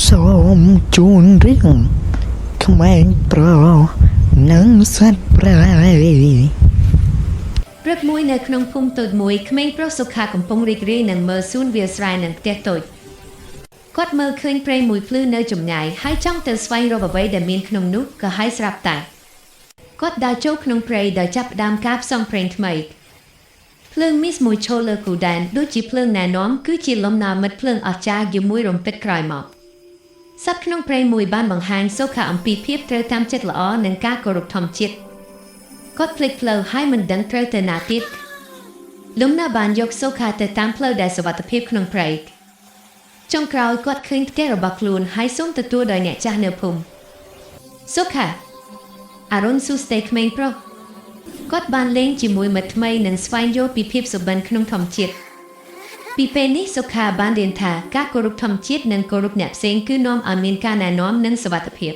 សូមជូនរឿងក្មេងប្រុសនិងសត្វប្រៃព្រឹកមួយនៅក្នុងភូមិតូចមួយក្មេងប្រុសសុខាកំពុងរីករាយនឹងមើលសួនវាលស្រែនឹងផ្ទះតូចគាត់មើលឃើញព្រៃមួយភ្លឺនៅចម្ងាយហើយចង់ទៅស្វែងរកអ្វីដែលមានក្នុងនោះក៏ហើយស្រាប់តែគាត់ដើរចូលក្នុងព្រៃដោយចាប់ផ្ដើមការផ្សំប្រេងថ្មីភ្លើងមីសមួយឈរលើគូដែនដូចជាភ្លើងណែនាំគឺជាលំនាំមិត្តភ្លើងអស្ចារ្យជាមួយរំពេចក្រោយមកសត្វក្នុងព្រៃមួយបានបង្ហាញសុខាអំពីភាពត្រូវតាមចិត្តល្អនិងការគោរពធម្មជាតិគាត់ភ្លេចផ្លូវហើយមិនដឹងត្រូវទៅណាទៀតលំណាបានយកសុខាទៅតាមផ្លូវដែលសុវត្ថិភាពក្នុងព្រៃចុងក្រោយគាត់ឃើញផ្ទះរបស់ខ្លួនហើយសូមទទួលដោយអ្នកចាស់នៅភូមិសុខាអរុនស៊ូស្ទេក្មេងប្រុសគាត់បានលេងជាមួយមិត្តថ្មីនិងស្វែងយល់ពីភាពសុបិនក្នុងធម្មជាតិពីពេលនេះសុខាបានរៀនថាការគោរពធម្មជាតិនិងគោរពអ្នកផ្សេងគឺនាំឲ្យមានការណែនាំនិងសុវត្ថិភាព